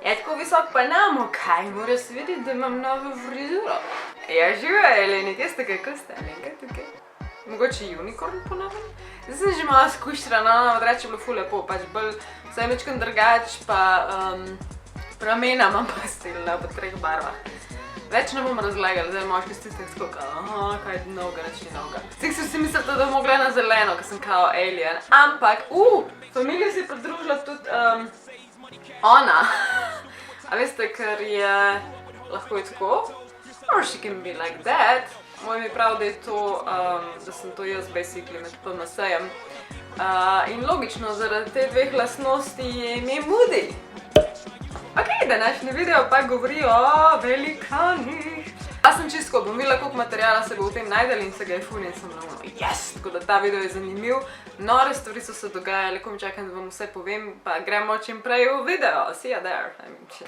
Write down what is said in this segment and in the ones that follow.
Je tako visok pa namo, kaj moraš videti, da imam novo frizuro? Ja, živa, Eleni, kje ste kako ste, nekaj tukaj? Mogoče unicorn ponovim? Zdaj sem že malo skuštrana, no, odreče bilo ful lepo, pač bolj vsaj mečkam drugač, pa pramena imam pastelna po 3 barvah. Več ne bom razlagala, zdaj moški ste tako kao, kaj je novega, nič ni novega. Vseh sem si mislila, da bom mogla na zeleno, ker sem kao alien, ampak, familija se je pridružila tudi ona. A veste, ker je lahko je tako, or she can be like that. Moj mi prav, da je to, da sem to jaz basically med PMS-jem. In logično, zaradi te dveh lastnosti je ime Moody. Ok, današnji video pa govori o velikanih. Jaz sem čisto, bom videla, koliko materijala se bo v tem najdel in se ga je ful in sem ravno, yes! Tako da ta video je zanimiv. Nore stvari so se dogajale, kom čakam, da vam vse povem, pa gremo čim prej v video. See ya there.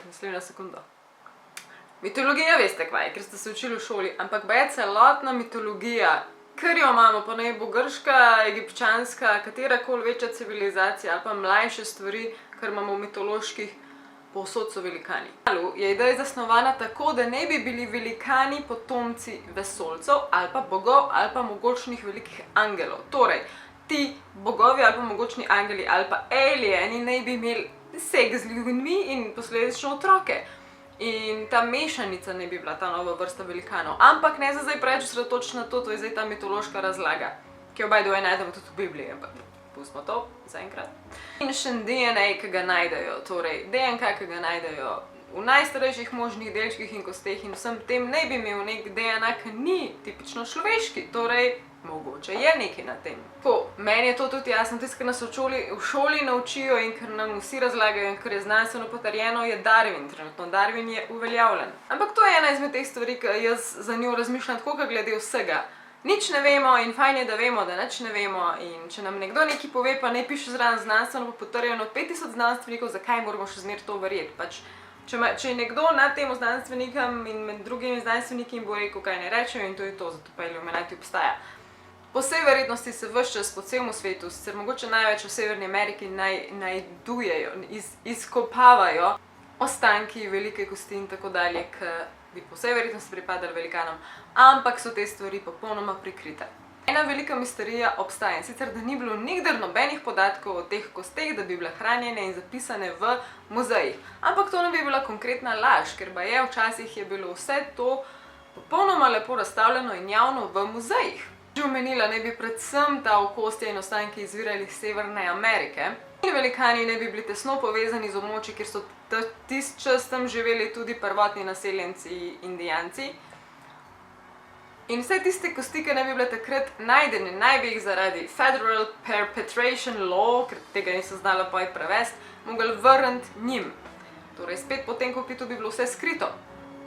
Naslednja sekunda. Mitologija veste kvaj, ker ste se učili v šoli, ampak pa je celotna mitologija, ker jo imamo, pa naj bo grška, egipčanska, katerakoli večja civilizacija ali pa mlajše stvari, kar imamo v mitoloških, povsod so velikani. Je ideja zasnovana tako, da ne bi bili velikani potomci vesoljcev ali pa bogov ali pa mogočnih velikih angelov. Torej, ti bogovi ali pa mogočni angeli ali pa alieni ne bi imeli seks z ljudmi in posledično otroke. In ta mešanica ne bi bila ta nova vrsta velikanov. Ampak ne za zdaj preveč osredotočiti na to, to je zdaj ta mitološka razlaga, ki jo by the way najdemo tudi v Bibliji, ampak pustimo to zaenkrat. In še DNA, ki ga najdejo, torej DNK, ki ga najdejo v najstarejših možnih delčkih in kosteh in vsem tem ne bi imel nek DNA, ki ni tipično človeški, torej mogoče je nekaj na tem. Tako, meni je to tudi jasno, tisto, kar nas v šoli naučijo in kar nam vsi razlagajo in kar je znanstveno potrjeno, je Darwin trenutno. Darwin je uveljavljen. Ampak to je ena izmed teh stvari, ki jaz za njo razmišljam tako, kot glede vsega. Nič ne vemo in fajn je, da vemo, da nič ne vemo in če nam nekdo nekaj pove, pa ne piše zraven znanstveno potrjeno od 5000 znanstvenikov, zakaj moramo še zmeraj to verjeti? Pač, če je nekdo nad tem znanstvenikom in med drugimi znanstveniki in bo rekel, kaj ne rečejo in to je to, zato pa Illuminati obstaja. Po vsej verjetnosti se ves čas po celem svetu, sicer mogoče največ v Severni Ameriki, najdujejo, izkopavajo ostanki velike kosti in tako dalje, ki bi po vsej verjetnosti pripadali velikanom, ampak so te stvari popolnoma prikrite. Ena velika misterija obstaja in sicer, da ni bilo nikdar nobenih podatkov o teh kosteh, da bi bile hranjene in zapisane v muzejih. Ampak to ne bi bila konkretna laž, ker pa je včasih je bilo vse to popolnoma lepo razstavljeno in javno v muzejih. Že omenila, ne bi predvsem ta okostja in ostanki izvirali iz Severne Amerike. In velikani ne bi bili tesno povezani z območji, kjer so tist čas tam živeli tudi prvotni naseljenci Indijanci. In vse tiste kosti, ki ne bi bile takrat najdene, naj bi jih zaradi Federal Perpetuation Law, ker tega nisem znala pa prevesti, mogli vrniti njim. Torej spet potem, ko bi to bi bilo vse skrito.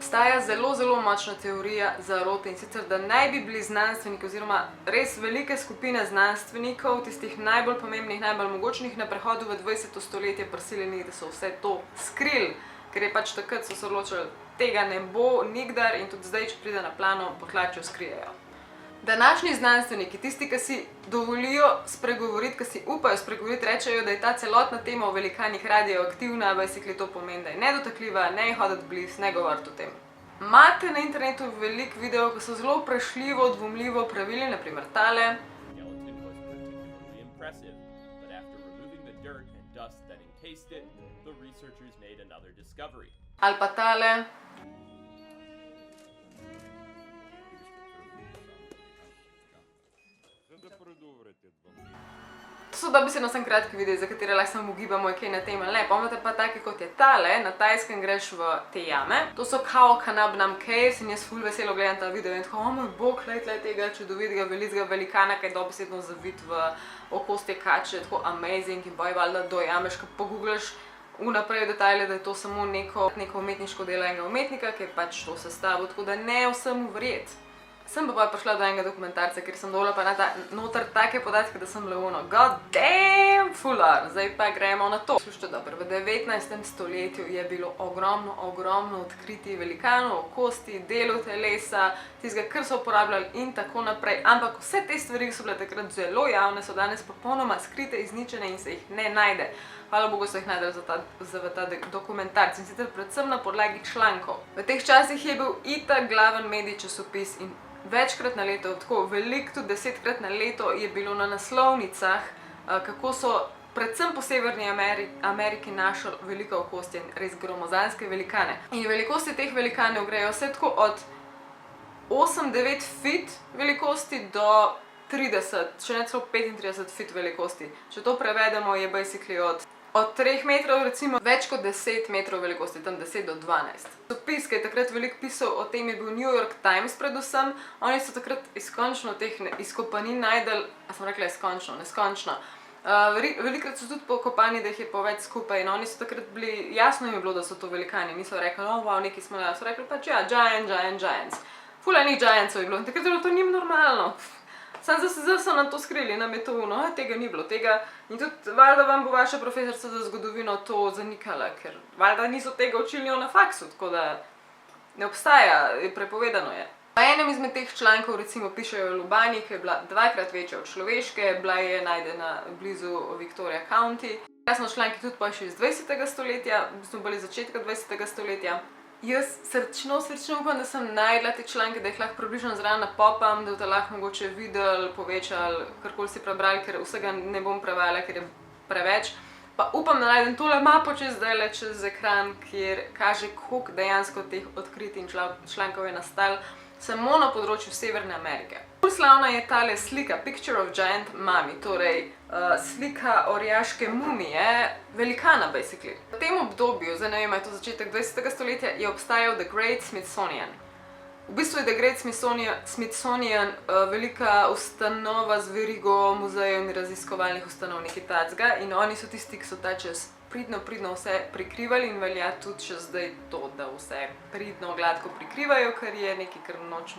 Obstaja zelo, zelo močna teorija zarote in sicer, da naj bi bili znanstveniki oziroma res velike skupine znanstvenikov, tistih najbolj pomembnih, najbolj mogočnih na prehodu v 20. stoletje prisiljeni, da so vse to skrili, ker je pač takrat so se odločili, tega ne bo nikdar in tudi zdaj, če pride na plano, pohlačijo skrijejo. Današnji znanstveniki, tisti, ki si dovolijo spregovoriti, ki si upajo spregovoriti, rečejo, da je ta celotna tema o velikanih radioaktivna, basically to pomeni, da je nedotakljiva, ne hoditi blizu, ne govoriti o tem. Imate na internetu veliko videov, ki so zelo vprašljivo, dvomljivo pravili, naprimer tale. Ali pa tale. To so dobesedno samo kratki videi, za katere lahko samo ugibamo, kaj na tem ali ne. Pomete pa take, kot je tale, na Tajskem greš v te jame. To so kao Kanab Nam Caves in jaz ful veselo gledam ta video in tako, o moj bog, glej tega čudovitega velikega velikana, kaj je dobesedno zavit v okostje kače, tako amazing in boj valjda dojameš, ko pogooglaš vnaprej detajle, da je to samo neko umetniško delo enega umetnika, ki je pač to sestavil, tako da ne vsemu verjeti. Sem pa prišla do enega dokumentarca, ker sem dovolila pa noter take podatke, da sem leono, god damn fular, zdaj pa gremo na to. Slušajte dobro, v 19. stoletju je bilo ogromno odkritij velikanov, kosti, delov telesa, tistega, kar so uporabljali in tako naprej, ampak vse te stvari, ki so bile takrat zelo javne, so danes popolnoma skrite, izničene in se jih ne najde. hvala Bogu so jih najdeli za ta dokumentarc in sicer predvsem na podlagi člankov. V teh časih je bil itak glaven medij časopis in večkrat na leto, tako veliko, tudi 10-krat na leto je bilo na naslovnicah, kako so predvsem po Severni Ameriki našli velikookostje in res gromozanske velikane. In velikosti teh velikanov grejo vse tako od 8-9 feet velikosti do 30, če ne celo 35 feet velikosti. Če to prevedemo, je basically od 3 metrov, recimo več kot 10 metrov velikosti, tam 10 do 12. Časopis, ki je takrat veliko pisal o tem, je bil New York Times predvsem. Oni so takrat izkončno teh izkopanin najdel, a sem rekla izkončno, neskončno. Velikrat so tudi pokopani, da jih je po več skupaj in oni so takrat bili, jasno jim je bilo, da so to velikani. Niso rekli, wow, neki smo, so rekli pač ja, giants. Ful enih giantsov je bilo in takrat je bilo to njim normalno. Sam zdaj so nam to skrili, nam je to tega ni bilo, tega. In tudi valjda vam bo vaša profesorica za zgodovino to zanikala, ker valjda niso tega učili na faksu, tako da ne obstaja, prepovedano je. V enem izmed teh člankov recimo pišejo o Lubani, ki je bila 2-krat večja od človeške, bila je najdena blizu Victoria County. Jasno, članki tudi pa še iz 20. stoletja, smo bili začetka 20. stoletja. Jaz srčno upam, da sem najdla te članke, da jih lahko približno zraven napopam, da boste lahko mogoče videli, povečali, karkoli si prebrali, ker vsega ne bom prevajala, ker je preveč. Pa upam, da najdem tole mapo čez ekran, kjer kaže, koliko dejansko teh odkritij in člankov je nastalo samo na področju Severne Amerike. Bolj slavna je tale slika, Picture of Giant Mummy, torej slika orjaške mumije, velikana basically. V tem obdobju, zdaj ne vem, je to začetek 20. stoletja, je obstajal The Great Smithsonian. V bistvu je The Great Smithsonian velika ustanova z verigo muzejev in raziskovalnih ustanov, nekaj takega, in oni so tisti, ki so ta čas pridno vse prikrivali in velja tudi še zdaj to, da vse pridno gladko prikrivajo, ker je nekaj, ker noče,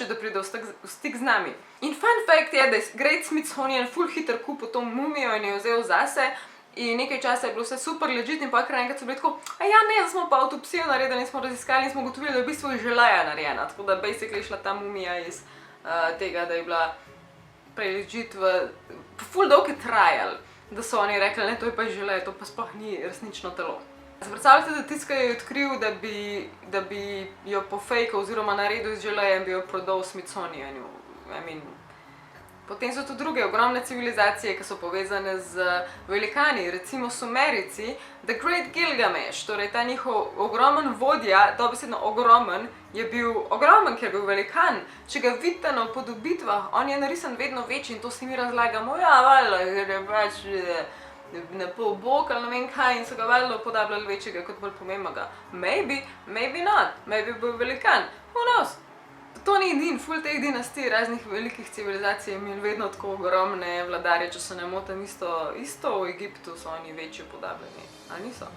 da pride v stik z nami. In fun fact je, da je Great Smithsonian ful hiter kupil to mumijo in jo vzel zase in nekaj časa je bilo vse super legit in pa kar enkrat so bili tako, da smo pa avtopsijo naredili in smo raziskali in smo ugotovili, da je v bistvu želeja narejena, tako da basically šla ta mumija iz tega, da je bila prej legit ful dolg je trajal, da so oni rekli, ne, to je pa želeja, to pa sploh ni resnično telo. Predstavljate, da tisti, ki je odkril, da bi jo pofejkal oziroma naredil iz želeja in bi jo prodal Smithsonianu. Potem so tu druge ogromne civilizacije, ki so povezane z velikani, recimo Sumerici, The Great Gilgamesh, torej ta njihov ogromen vodja, dobesedno ogromen, je bil ogromen, ker je bil velikan. Če ga vidite na upodobitvah, on je narisan vedno večji in to si mi razlagamo, valjda, ker je pač na pol bok ali ne vem kaj in so ga valjda upodabljali večjega kot bolj pomembnega. Maybe, maybe not, maybe bil velikan, who knows? To ni edin, ful teh dinastij raznih velikih civilizacij je imeli vedno tako ogromne vladarje, če se ne motim, isto v Egiptu so oni večji upodabljeni, ali niso?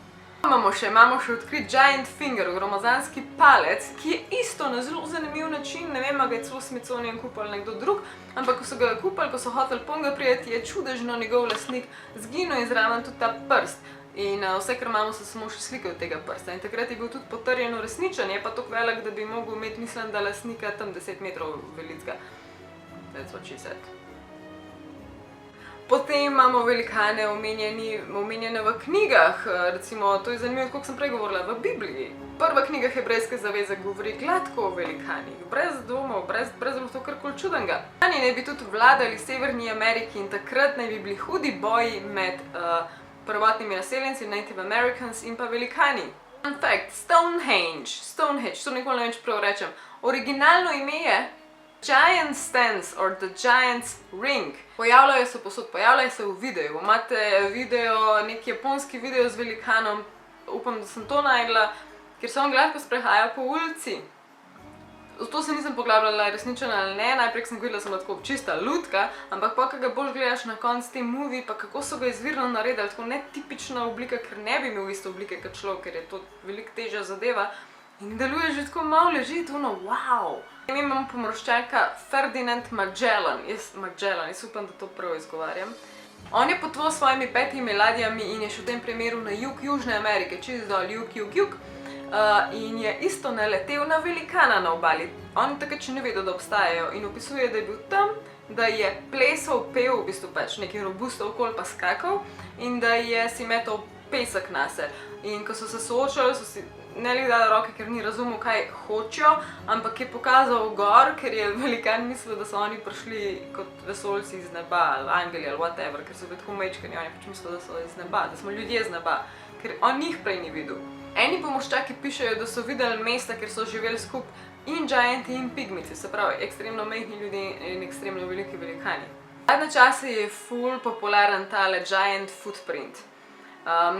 Imamo še odkrit Giant Finger, gromozanski palec, ki je isto na zelo zanimiv način, ne vem, ga je celo Smithsonian kupil nekdo drug, ampak ko so ga kupili, ko so hoteli ponga prijeti, je čudežno njegov lastnik zginil in zraven tudi ta prst. In vse, kar imamo, so samo še slike od tega prsta. In takrat je bil tudi potrjeno resničen, je pa toliko velik, da bi mogel imeti, mislim, da lastnika tam 10 metrov velikega. That's what she said. Potem imamo velikane omenjene v knjigah, recimo, to je zanimivo, koliko sem prej govorila, v Bibliji. Prva knjiga Hebrejske zaveze govori gladko o velikanih, brez dvomov, brez to karkoli čudenega. Velikani naj bi tudi vladali Severni Ameriki in takrat naj bi bili hudi boji med prvotnimi naseljenci, Native Americans in pa velikani. Fun fact, Stonehenge, to nikoli ne vem, če prav rečem, originalno ime je Giant Stance or the Giant's Ring. Pojavljajo se posod, pojavljajo se v videu. Imate video, nek japonski video z velikanom, upam, da sem to najdla, kjer se on gladko sprehaja po ulici. V to se nisem poglabljala, resničen ali ne, najprej sem videla, sem tako čista lutka, ampak pa, ko ga bolj gledaš na konc te movie, pa kako so ga izvirno naredili, tako netipična oblika, ker ne bi imel iste oblike kot človek, ker je to veliko težja zadeva. In deluje že tako malo ležit, wow! Mi imamo pomorščaka Ferdinand Magellan, jaz upam, da to prav izgovarjam. On je potoval s svojimi 5 ladjami in je šel v tem primeru na jug Južne Amerike, čez dol jug. In je isto naletel na velikana na obali. On takrat še ne vedel, da obstajajo in opisuje, da je bil tam da je plesal, pel v bistvu pač nekaj robustov okoli pa skakal in da je si metal pesek nase. In ko so se soočali, so si ne li dali roke, ker ni razumel, kaj hočejo, ampak je pokazal gor, ker je velikan mislil, da so oni prišli kot vesoljci iz neba, ali angeli, ali whatever, ker so bili tako mečkani, oni pač mislili, da so iz neba, da smo ljudje z neba, ker on njih prej ni videl. Eni pomoščaki pišejo, da so videli mesta, kjer so živeli skupaj in gianti in pigmici, se pravi ekstremno majhni ljudje in ekstremno veliki velikani. Zadnje čase je ful popularen tale giant footprint.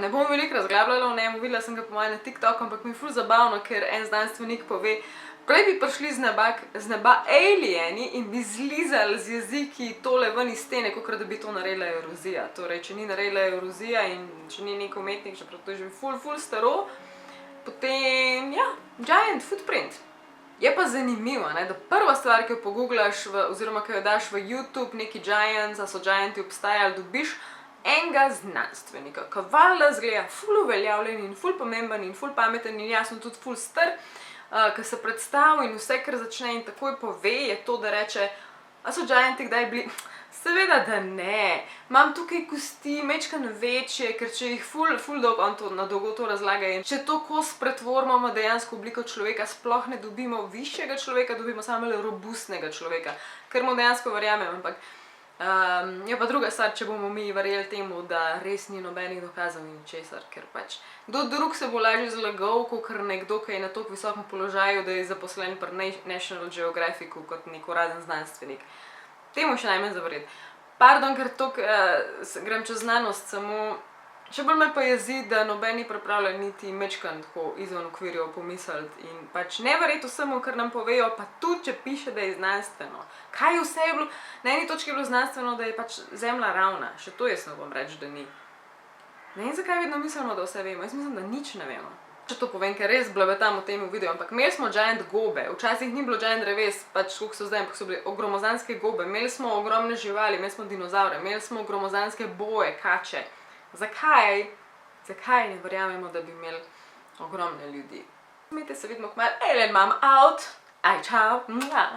Ne bom veliko razglabljala o njemu, videla sem ga po mojem na TikToku, ampak mi je ful zabavno, ker en znanstvenik pove, prej bi prišli z neba alieni in bi zlizali z jeziki tole ven iz stene, kakor da bi to naredila erozija. Torej, če ni naredila erozija in če ni nek umetnik, čeprav to je že ful staro, potem, ja, giant footprint. Je pa zanimivo, da prva stvar, ki jo pogooglaš oziroma ki jo daš v YouTube, neki giants, a so gianti obstajali, dobiš enega znanstvenika, ki valjda zgleda ful uveljavljen in ful pomemben in ful pameten in jasno tudi ful star, ki se predstavi in vse, kar začne in takoj pove, je to, da reče, a so gianti kdaj bili? Seveda, da ne. Imam tukaj kosti, majčkeno večje, ker če jih ful dolgo, on to na dolgo to razlaga in če to kos pretvorimo dejansko obliko človeka, sploh ne dobimo višjega človeka, dobimo samo robustnega človeka, ker mu dejansko verjamem, ampak je pa druga stvar, če bomo mi verjeli temu, da res ni nobenih dokazov in česar, ker pač kdo drug se bo lažje zlagal, kakor nekdo, ki je na toliko visokem položaju, da je zaposlen pri National Geographicu kot nek uraden znanstvenik. Temu še najmanj zaverjeti. Pardon, ker grem čez znanost, samo še bolj me pa jezi, da noben ni pripravljen niti majčkeno tako izven okvirjev pomisliti in pač ne verjeti vsemu, kar nam povejo, pa tudi, če piše, da je znanstveno. Kaj vse je bilo? Na eni točki je bilo znanstveno, da je pač Zemlja ravna. Še to jaz ne bom reči, da ni. Ne vem, zakaj vedno mislimo, da vse vemo. Jaz mislim, da nič ne vemo. Če to povem, ker res blabetam v tem videu, ampak imeli smo giant gobe, včasih ni bilo giant dreves, pač koliko so zdaj, ampak so bili gromozanske gobe, imeli smo ogromne živali, imeli smo dinozavre, imeli smo gromozanske boje, kače. Zakaj ne verjamemo, da bi imeli ogromne ljudi? Smejte se, vidimo kmalu, Ellen, mam out, aj čau, mua.